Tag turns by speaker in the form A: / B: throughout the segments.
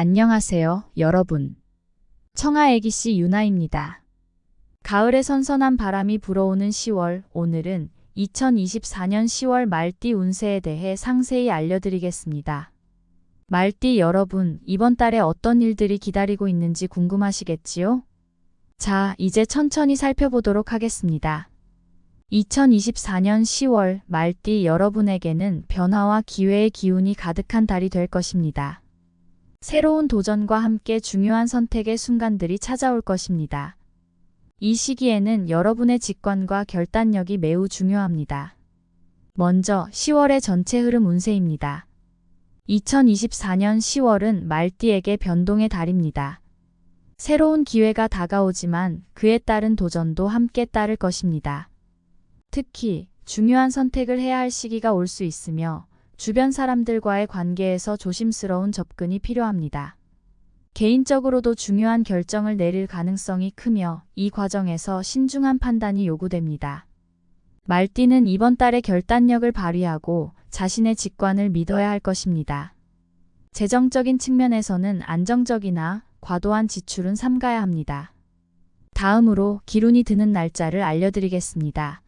A: 안녕하세요, 여러분. 청아애기씨 유나입니다. 가을의 선선한 바람이 불어오는 10월, 오늘은 2024년 10월 말띠 운세에 대해 상세히 알려드리겠습니다. 말띠 여러분, 이번 달에 어떤 일들이 기다리고 있는지 궁금하시겠지요? 자, 이제 천천히 살펴보도록 하겠습니다. 2024년 10월 말띠 여러분에게는 변화와 기회의 기운이 가득한 달이 될 것입니다. 새로운 도전과 함께 중요한 선택의 순간들이 찾아올 것입니다. 이 시기에는 여러분의 직관과 결단력이 매우 중요합니다. 먼저 10월의 전체 흐름 운세입니다. 2024년 10월은 말띠에게 변동의 달입니다. 새로운 기회가 다가오지만 그에 따른 도전도 함께 따를 것입니다. 특히 중요한 선택을 해야 할 시기가 올 수 있으며 주변 사람들과의 관계에서 조심스러운 접근이 필요합니다. 개인적으로도 중요한 결정을 내릴 가능성이 크며 이 과정에서 신중한 판단이 요구됩니다. 말띠는 이번 달에 결단력을 발휘하고 자신의 직관을 믿어야 할 것입니다. 재정적인 측면에서는 안정적이나 과도한 지출은 삼가야 합니다. 다음으로 기운이 드는 날짜를 알려드리겠습니다.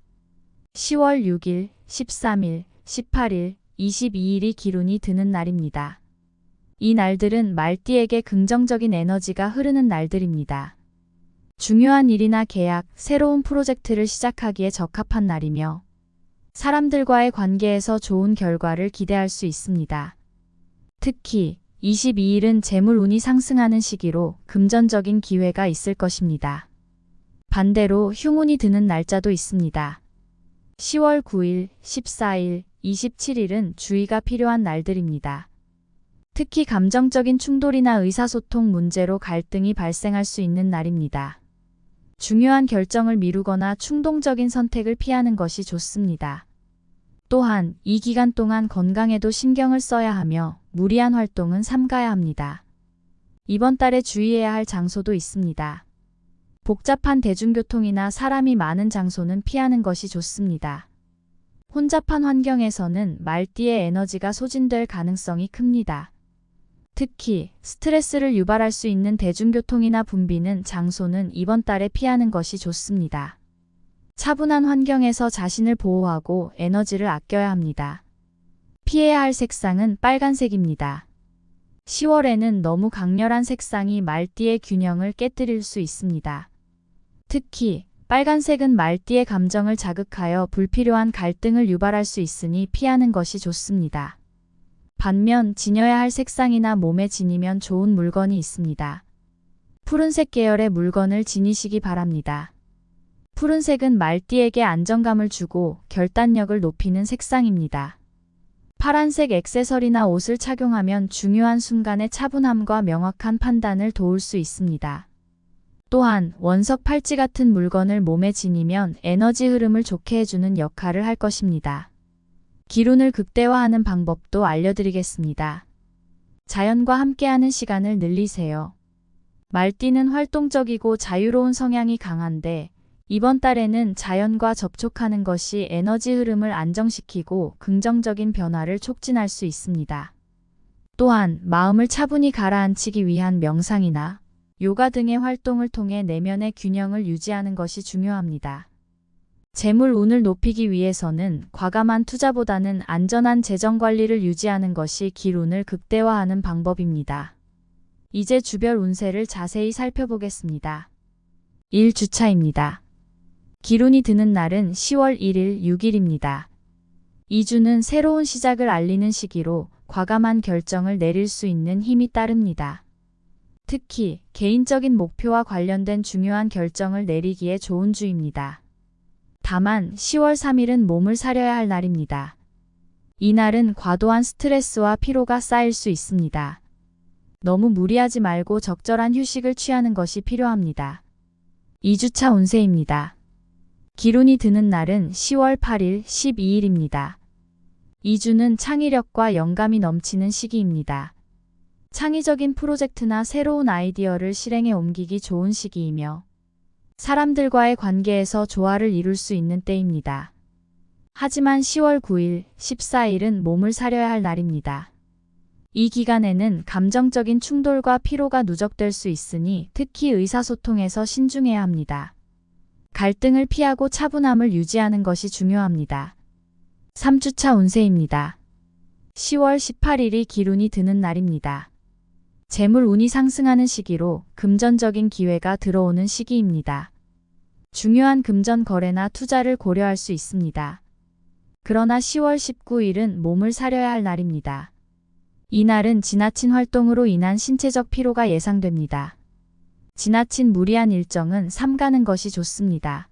A: 10월 6일, 13일, 18일, 22일이 기운이 드는 날입니다. 이 날들은 말띠에게 긍정적인 에너지가 흐르는 날들입니다. 중요한 일이나 계약, 새로운 프로젝트를 시작하기에 적합한 날이며 사람들과의 관계에서 좋은 결과를 기대할 수 있습니다. 특히 22일은 재물 운이 상승하는 시기로 금전적인 기회가 있을 것입니다. 반대로 흉운이 드는 날짜도 있습니다. 10월 9일, 14일, 27일은 주의가 필요한 날들입니다. 특히 감정적인 충돌이나 의사소통 문제로 갈등이 발생할 수 있는 날입니다. 중요한 결정을 미루거나 충동적인 선택을 피하는 것이 좋습니다. 또한 이 기간 동안 건강에도 신경을 써야 하며 무리한 활동은 삼가야 합니다. 이번 달에 주의해야 할 장소도 있습니다. 복잡한 대중교통이나 사람이 많은 장소는 피하는 것이 좋습니다. 혼잡한 환경에서는 말띠의 에너지가 소진될 가능성이 큽니다. 특히 스트레스를 유발할 수 있는 대중교통이나 붐비는 장소는 이번 달에 피하는 것이 좋습니다. 차분한 환경에서 자신을 보호하고 에너지를 아껴야 합니다. 피해야 할 색상은 빨간색입니다. 10월에는 너무 강렬한 색상이 말띠의 균형을 깨뜨릴 수 있습니다. 특히 빨간색은 말띠의 감정을 자극하여 불필요한 갈등을 유발할 수 있으니 피하는 것이 좋습니다. 반면 지녀야 할 색상이나 몸에 지니면 좋은 물건이 있습니다. 푸른색 계열의 물건을 지니시기 바랍니다. 푸른색은 말띠에게 안정감을 주고 결단력을 높이는 색상입니다. 파란색 액세서리나 옷을 착용하면 중요한 순간의 차분함과 명확한 판단을 도울 수 있습니다. 또한 원석 팔찌 같은 물건을 몸에 지니면 에너지 흐름을 좋게 해주는 역할을 할 것입니다. 기운을 극대화하는 방법도 알려드리겠습니다. 자연과 함께하는 시간을 늘리세요. 말띠는 활동적이고 자유로운 성향이 강한데 이번 달에는 자연과 접촉하는 것이 에너지 흐름을 안정시키고 긍정적인 변화를 촉진할 수 있습니다. 또한 마음을 차분히 가라앉히기 위한 명상이나 요가 등의 활동을 통해 내면의 균형을 유지하는 것이 중요합니다. 재물 운을 높이기 위해서는 과감한 투자보다는 안전한 재정 관리를 유지하는 것이 기운을 극대화하는 방법입니다. 이제 주별 운세를 자세히 살펴보겠습니다. 1주차입니다. 기운이 드는 날은 10월 1일, 6일입니다. 이 주는 새로운 시작을 알리는 시기로 과감한 결정을 내릴 수 있는 힘이 따릅니다. 특히 개인적인 목표와 관련된 중요한 결정을 내리기에 좋은 주입니다. 다만 10월 3일은 몸을 사려야 할 날입니다. 이 날은 과도한 스트레스와 피로가 쌓일 수 있습니다. 너무 무리하지 말고 적절한 휴식을 취하는 것이 필요합니다. 2주차 운세입니다. 기운이 드는 날은 10월 8일, 12일입니다. 이 주는 창의력과 영감이 넘치는 시기입니다. 창의적인 프로젝트나 새로운 아이디어를 실행에 옮기기 좋은 시기이며 사람들과의 관계에서 조화를 이룰 수 있는 때입니다. 하지만 10월 9일, 14일은 몸을 사려야 할 날입니다. 이 기간에는 감정적인 충돌과 피로가 누적될 수 있으니 특히 의사소통에서 신중해야 합니다. 갈등을 피하고 차분함을 유지하는 것이 중요합니다. 3주차 운세입니다. 10월 18일이 기운이 드는 날입니다. 재물 운이 상승하는 시기로 금전적인 기회가 들어오는 시기입니다. 중요한 금전 거래나 투자를 고려할 수 있습니다. 그러나 10월 19일은 몸을 사려야 할 날입니다. 이날은 지나친 활동으로 인한 신체적 피로가 예상됩니다. 지나친 무리한 일정은 삼가는 것이 좋습니다.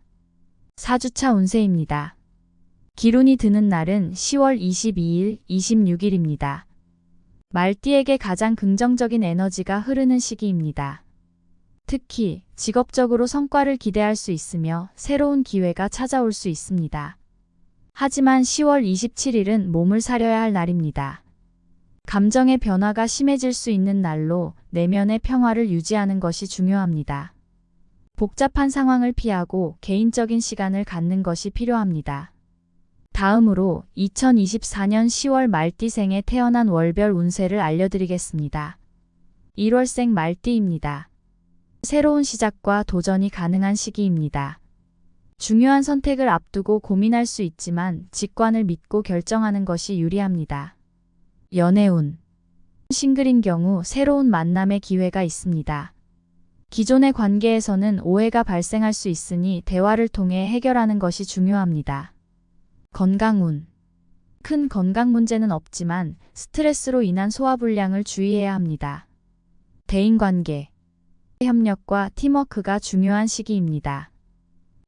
A: 4주차 운세입니다. 기운이 드는 날은 10월 22일, 26일입니다. 말띠에게 가장 긍정적인 에너지가 흐르는 시기입니다. 특히 직업적으로 성과를 기대할 수 있으며 새로운 기회가 찾아올 수 있습니다. 하지만 10월 27일은 몸을 사려야 할 날입니다. 감정의 변화가 심해질 수 있는 날로 내면의 평화를 유지하는 것이 중요합니다. 복잡한 상황을 피하고 개인적인 시간을 갖는 것이 필요합니다. 다음으로 2024년 10월 말띠생에 태어난 월별 운세를 알려드리겠습니다. 1월생 말띠입니다. 새로운 시작과 도전이 가능한 시기입니다. 중요한 선택을 앞두고 고민할 수 있지만 직관을 믿고 결정하는 것이 유리합니다. 연애운. 싱글인 경우 새로운 만남의 기회가 있습니다. 기존의 관계에서는 오해가 발생할 수 있으니 대화를 통해 해결하는 것이 중요합니다. 건강운. 큰 건강 문제는 없지만 스트레스로 인한 소화불량을 주의해야 합니다. 대인관계. 협력과 팀워크가 중요한 시기입니다.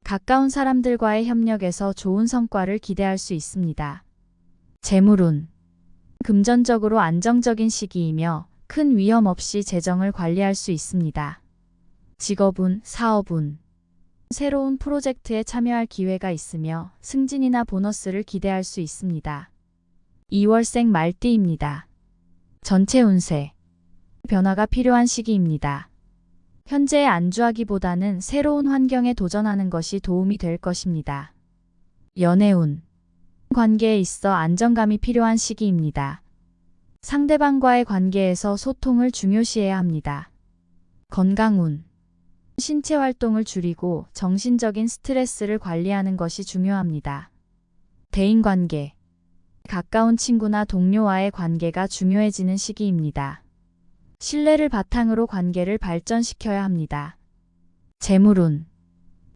A: 가까운 사람들과의 협력에서 좋은 성과를 기대할 수 있습니다. 재물운. 금전적으로 안정적인 시기이며 큰 위험 없이 재정을 관리할 수 있습니다. 직업운, 사업운. 새로운 프로젝트에 참여할 기회가 있으며 승진이나 보너스를 기대할 수 있습니다. 2월생 말띠입니다. 전체 운세. 변화가 필요한 시기입니다. 현재에 안주하기보다는 새로운 환경에 도전하는 것이 도움이 될 것입니다. 연애운. 관계에 있어 안정감이 필요한 시기입니다. 상대방과의 관계에서 소통을 중요시해야 합니다. 건강운. 신체 활동을 줄이고 정신적인 스트레스를 관리하는 것이 중요합니다. 대인관계. 가까운 친구나 동료와의 관계가 중요해지는 시기입니다. 신뢰를 바탕으로 관계를 발전시켜야 합니다. 재물운.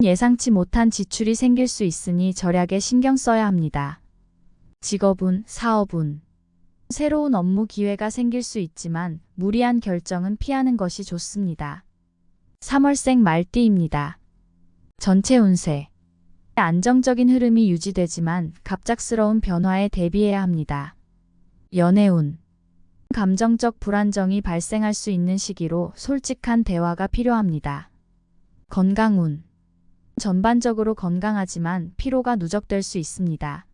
A: 예상치 못한 지출이 생길 수 있으니 절약에 신경 써야 합니다. 직업운, 사업운. 새로운 업무 기회가 생길 수 있지만 무리한 결정은 피하는 것이 좋습니다. 3월생 말띠입니다. 전체 운세. 안정적인 흐름이 유지되지만 갑작스러운 변화에 대비해야 합니다. 연애운. 감정적 불안정이 발생할 수 있는 시기로 솔직한 대화가 필요합니다. 건강운. 전반적으로 건강하지만 피로가 누적될 수 있습니다.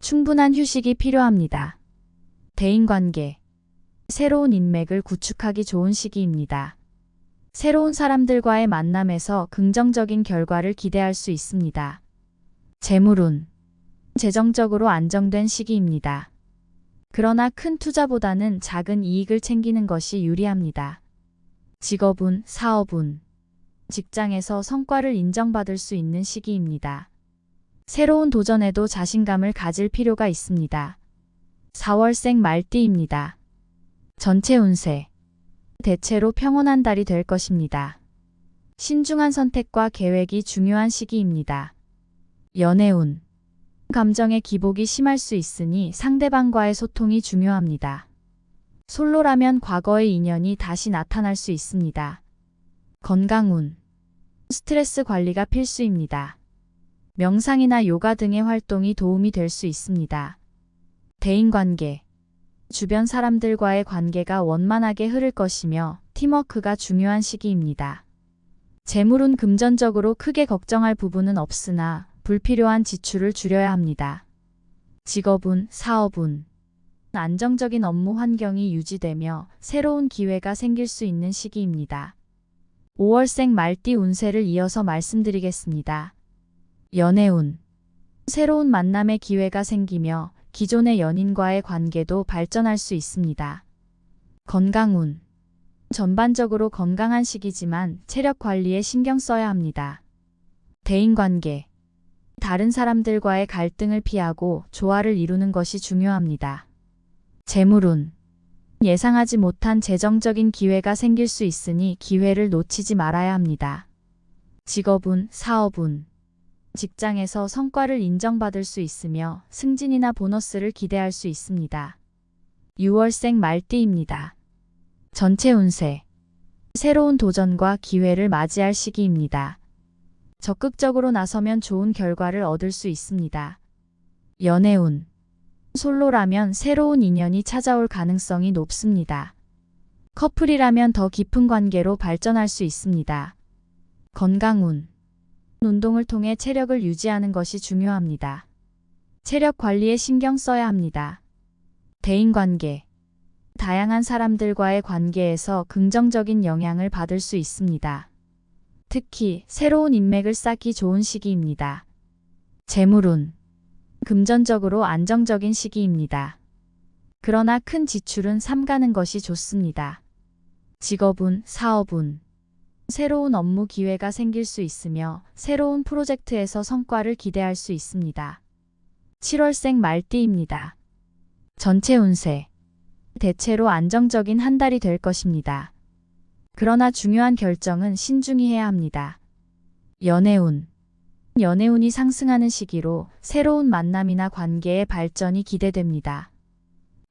A: 충분한 휴식이 필요합니다. 대인관계. 새로운 인맥을 구축하기 좋은 시기입니다. 새로운 사람들과의 만남에서 긍정적인 결과를 기대할 수 있습니다. 재물운. 재정적으로 안정된 시기입니다. 그러나 큰 투자보다는 작은 이익을 챙기는 것이 유리합니다. 직업운, 사업운. 직장에서 성과를 인정받을 수 있는 시기입니다. 새로운 도전에도 자신감을 가질 필요가 있습니다. 4월생 말띠입니다. 전체 운세. 대체로 평온한 달이 될 것입니다. 신중한 선택과 계획이 중요한 시기입니다. 연애운. 감정의 기복이 심할 수 있으니 상대방과의 소통이 중요합니다. 솔로라면 과거의 인연이 다시 나타날 수 있습니다. 건강운. 스트레스 관리가 필수입니다. 명상이나 요가 등의 활동이 도움이 될 수 있습니다. 대인관계. 주변 사람들과의 관계가 원만하게 흐를 것이며 팀워크가 중요한 시기입니다. 재물운. 금전적으로 크게 걱정할 부분은 없으나 불필요한 지출을 줄여야 합니다. 직업운, 사업운. 안정적인 업무 환경이 유지되며 새로운 기회가 생길 수 있는 시기입니다. 5월생 말띠 운세를 이어서 말씀드리겠습니다. 연애운. 새로운 만남의 기회가 생기며 기존의 연인과의 관계도 발전할 수 있습니다. 건강운. 전반적으로 건강한 시기지만 체력 관리에 신경 써야 합니다. 대인관계. 다른 사람들과의 갈등을 피하고 조화를 이루는 것이 중요합니다. 재물운. 예상하지 못한 재정적인 기회가 생길 수 있으니 기회를 놓치지 말아야 합니다. 직업운, 사업운. 직장에서 성과를 인정받을 수 있으며 승진이나 보너스를 기대할 수 있습니다. 6월생 말띠입니다. 전체 운세. 새로운 도전과 기회를 맞이할 시기입니다. 적극적으로 나서면 좋은 결과를 얻을 수 있습니다. 연애운. 솔로라면 새로운 인연이 찾아올 가능성이 높습니다. 커플이라면 더 깊은 관계로 발전할 수 있습니다. 건강운. 운동을 통해 체력을 유지하는 것이 중요합니다. 체력 관리에 신경 써야 합니다. 대인관계. 다양한 사람들과의 관계에서 긍정적인 영향을 받을 수 있습니다. 특히 새로운 인맥을 쌓기 좋은 시기입니다. 재물운. 금전적으로 안정적인 시기입니다. 그러나 큰 지출은 삼가는 것이 좋습니다. 직업운, 사업운. 새로운 업무 기회가 생길 수 있으며 새로운 프로젝트에서 성과를 기대할 수 있습니다. 7월생 말띠입니다. 전체 운세. 대체로 안정적인 한 달이 될 것입니다. 그러나 중요한 결정은 신중히 해야 합니다. 연애운. 연애운이 상승하는 시기로 새로운 만남이나 관계의 발전이 기대됩니다.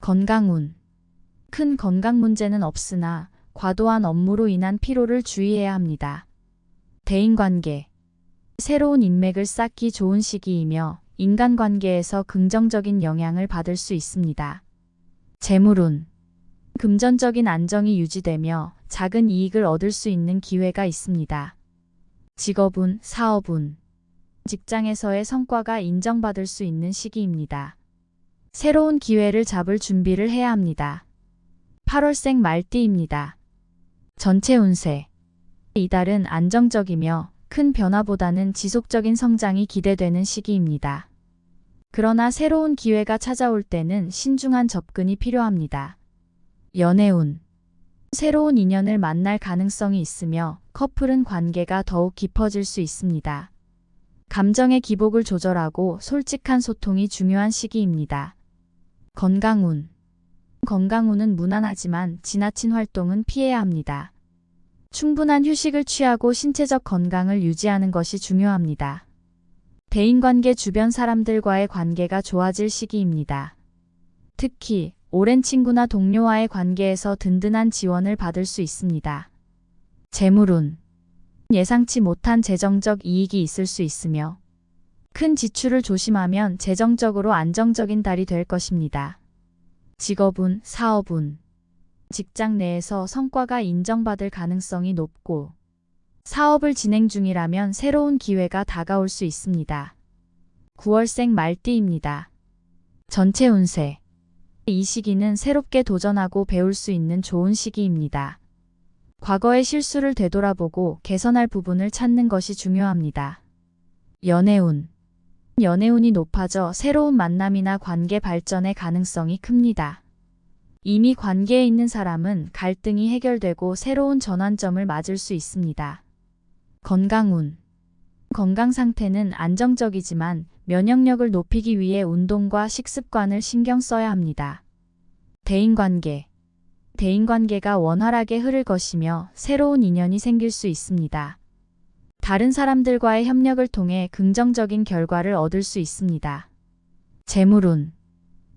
A: 건강운. 큰 건강 문제는 없으나 과도한 업무로 인한 피로를 주의해야 합니다. 대인관계. 새로운 인맥을 쌓기 좋은 시기이며 인간관계에서 긍정적인 영향을 받을 수 있습니다. 재물운. 금전적인 안정이 유지되며 작은 이익을 얻을 수 있는 기회가 있습니다. 직업운, 사업운. 직장에서의 성과가 인정받을 수 있는 시기입니다. 새로운 기회를 잡을 준비를 해야 합니다. 8월생 말띠입니다. 전체 운세. 이달은 안정적이며 큰 변화보다는 지속적인 성장이 기대되는 시기입니다. 그러나 새로운 기회가 찾아올 때는 신중한 접근이 필요합니다. 연애운. 새로운 인연을 만날 가능성이 있으며 커플은 관계가 더욱 깊어질 수 있습니다. 감정의 기복을 조절하고 솔직한 소통이 중요한 시기입니다. 건강운. 건강운은 무난하지만 지나친 활동은 피해야 합니다. 충분한 휴식을 취하고 신체적 건강을 유지하는 것이 중요합니다. 대인관계. 주변 사람들과의 관계가 좋아질 시기입니다. 특히 오랜 친구나 동료와의 관계에서 든든한 지원을 받을 수 있습니다. 재물운. 예상치 못한 재정적 이익이 있을 수 있으며 큰 지출을 조심하면 재정적으로 안정적인 달이 될 것입니다. 직업운, 사업운. 직장 내에서 성과가 인정받을 가능성이 높고 사업을 진행 중이라면 새로운 기회가 다가올 수 있습니다. 9월생 말띠입니다. 전체 운세. 이 시기는 새롭게 도전하고 배울 수 있는 좋은 시기입니다. 과거의 실수를 되돌아보고 개선할 부분을 찾는 것이 중요합니다. 연애운. 연애운이 높아져 새로운 만남이나 관계 발전의 가능성이 큽니다. 이미 관계에 있는 사람은 갈등이 해결되고 새로운 전환점을 맞을 수 있습니다. 건강운. 건강 상태는 안정적이지만 면역력을 높이기 위해 운동과 식습관을 신경 써야 합니다. 대인관계. 대인관계가 원활하게 흐를 것이며 새로운 인연이 생길 수 있습니다. 다른 사람들과의 협력을 통해 긍정적인 결과를 얻을 수 있습니다. 재물운.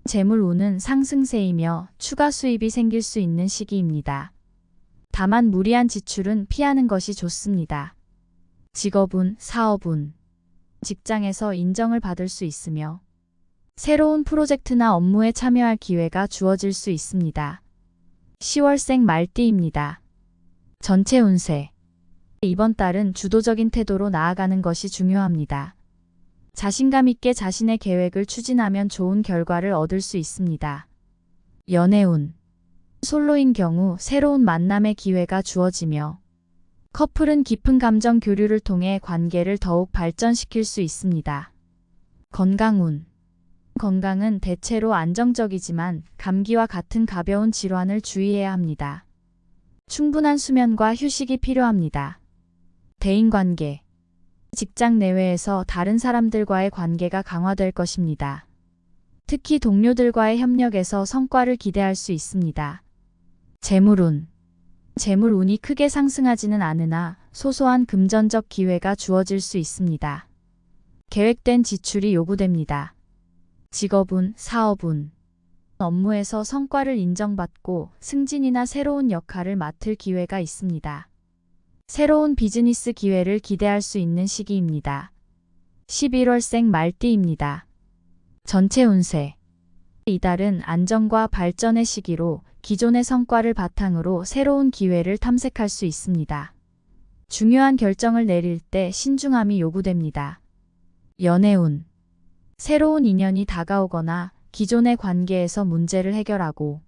A: 재물운은 상승세이며 추가 수입이 생길 수 있는 시기입니다. 다만 무리한 지출은 피하는 것이 좋습니다. 직업운, 사업운. 직장에서 인정을 받을 수 있으며 새로운 프로젝트나 업무에 참여할 기회가 주어질 수 있습니다. 10월생 말띠입니다. 전체 운세. 이번 달은 주도적인 태도로 나아가는 것이 중요합니다. 자신감 있게 자신의 계획을 추진하면 좋은 결과를 얻을 수 있습니다. 연애운. 솔로인 경우 새로운 만남의 기회가 주어지며 커플은 깊은 감정 교류를 통해 관계를 더욱 발전시킬 수 있습니다. 건강운. 건강은 대체로 안정적이지만 감기와 같은 가벼운 질환을 주의해야 합니다. 충분한 수면과 휴식이 필요합니다. 대인관계. 직장 내외에서 다른 사람들과의 관계가 강화될 것입니다. 특히 동료들과의 협력에서 성과를 기대할 수 있습니다. 재물운. 재물운이 크게 상승하지는 않으나 소소한 금전적 기회가 주어질 수 있습니다. 계획된 지출이 요구됩니다. 직업운, 사업운. 업무에서 성과를 인정받고 승진이나 새로운 역할을 맡을 기회가 있습니다. 새로운 비즈니스 기회를 기대할 수 있는 시기입니다. 11월생 말띠입니다. 전체 운세. 이달은 안정과 발전의 시기로 기존의 성과를 바탕으로 새로운 기회를 탐색할 수 있습니다. 중요한 결정을 내릴 때 신중함이 요구됩니다. 연애운. 새로운 인연이 다가오거나 기존의 관계에서 문제를 해결하고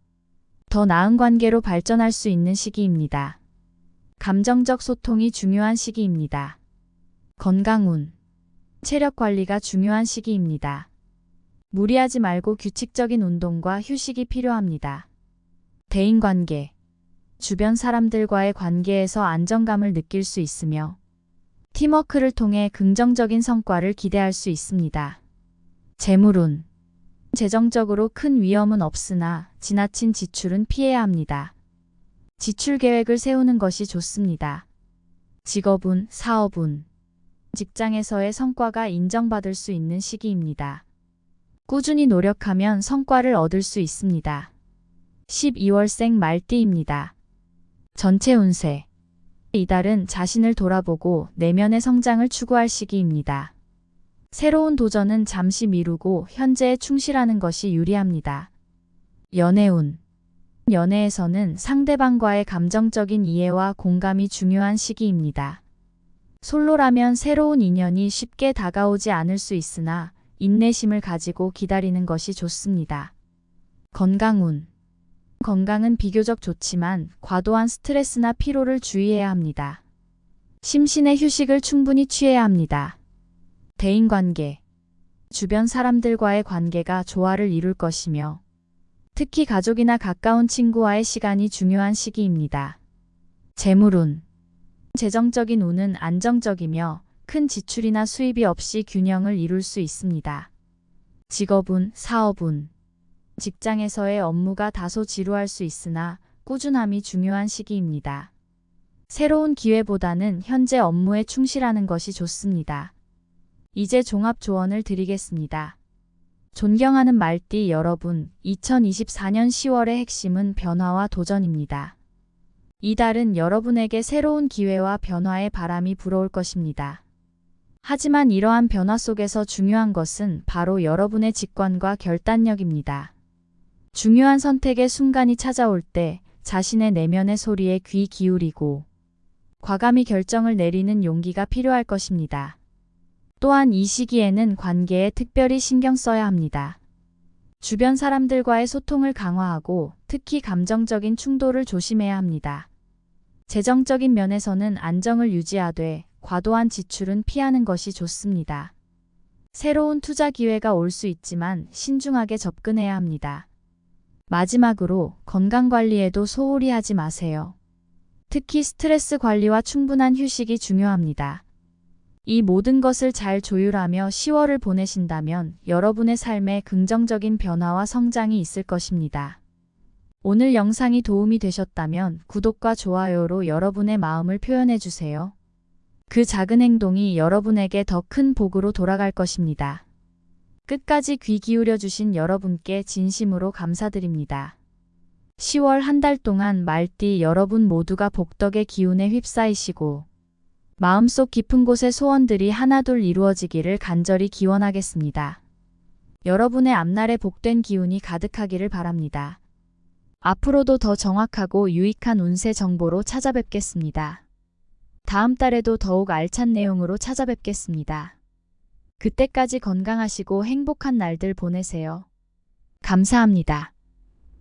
A: 더 나은 관계로 발전할 수 있는 시기입니다. 감정적 소통이 중요한 시기입니다. 건강운. 체력 관리가 중요한 시기입니다. 무리하지 말고 규칙적인 운동과 휴식이 필요합니다. 대인관계. 주변 사람들과의 관계에서 안정감을 느낄 수 있으며 팀워크를 통해 긍정적인 성과를 기대할 수 있습니다. 재물운. 재정적으로 큰 위험은 없으나 지나친 지출은 피해야 합니다. 지출 계획을 세우는 것이 좋습니다. 직업운, 사업운. 직장에서의 성과가 인정받을 수 있는 시기입니다. 꾸준히 노력하면 성과를 얻을 수 있습니다. 12월생 말띠입니다. 전체 운세. 이달은 자신을 돌아보고 내면의 성장을 추구할 시기입니다. 새로운 도전은 잠시 미루고 현재에 충실하는 것이 유리합니다. 연애운. 연애에서는 상대방과의 감정적인 이해와 공감이 중요한 시기입니다. 솔로라면 새로운 인연이 쉽게 다가오지 않을 수 있으나 인내심을 가지고 기다리는 것이 좋습니다. 건강운. 건강은 비교적 좋지만 과도한 스트레스나 피로를 주의해야 합니다. 심신의 휴식을 충분히 취해야 합니다. 대인관계. 주변 사람들과의 관계가 조화를 이룰 것이며 특히 가족이나 가까운 친구와의 시간이 중요한 시기입니다. 재물운. 재정적인 운은 안정적이며 큰 지출이나 수입이 없이 균형을 이룰 수 있습니다. 직업운, 사업운. 직장에서의 업무가 다소 지루할 수 있으나 꾸준함이 중요한 시기입니다. 새로운 기회보다는 현재 업무에 충실하는 것이 좋습니다. 이제 종합 조언을 드리겠습니다. 존경하는 말띠 여러분, 2024년 10월의 핵심은 변화와 도전입니다. 이달은 여러분에게 새로운 기회와 변화의 바람이 불어올 것입니다. 하지만 이러한 변화 속에서 중요한 것은 바로 여러분의 직관과 결단력입니다. 중요한 선택의 순간이 찾아올 때 자신의 내면의 소리에 귀 기울이고 과감히 결정을 내리는 용기가 필요할 것입니다. 또한 이 시기에는 관계에 특별히 신경 써야 합니다. 주변 사람들과의 소통을 강화하고 특히 감정적인 충돌을 조심해야 합니다. 재정적인 면에서는 안정을 유지하되 과도한 지출은 피하는 것이 좋습니다. 새로운 투자 기회가 올 수 있지만 신중하게 접근해야 합니다. 마지막으로 건강관리에도 소홀히 하지 마세요. 특히 스트레스 관리와 충분한 휴식이 중요합니다. 이 모든 것을 잘 조율하며 10월을 보내신다면 여러분의 삶에 긍정적인 변화와 성장이 있을 것입니다. 오늘 영상이 도움이 되셨다면 구독과 좋아요로 여러분의 마음을 표현해 주세요. 그 작은 행동이 여러분에게 더 큰 복으로 돌아갈 것입니다. 끝까지 귀 기울여 주신 여러분께 진심으로 감사드립니다. 10월 한 달 동안 말띠 여러분 모두가 복덕의 기운에 휩싸이시고 마음속 깊은 곳의 소원들이 하나둘 이루어지기를 간절히 기원하겠습니다. 여러분의 앞날에 복된 기운이 가득하기를 바랍니다. 앞으로도 더 정확하고 유익한 운세 정보로 찾아뵙겠습니다. 다음 달에도 더욱 알찬 내용으로 찾아뵙겠습니다. 그때까지 건강하시고 행복한 날들 보내세요. 감사합니다.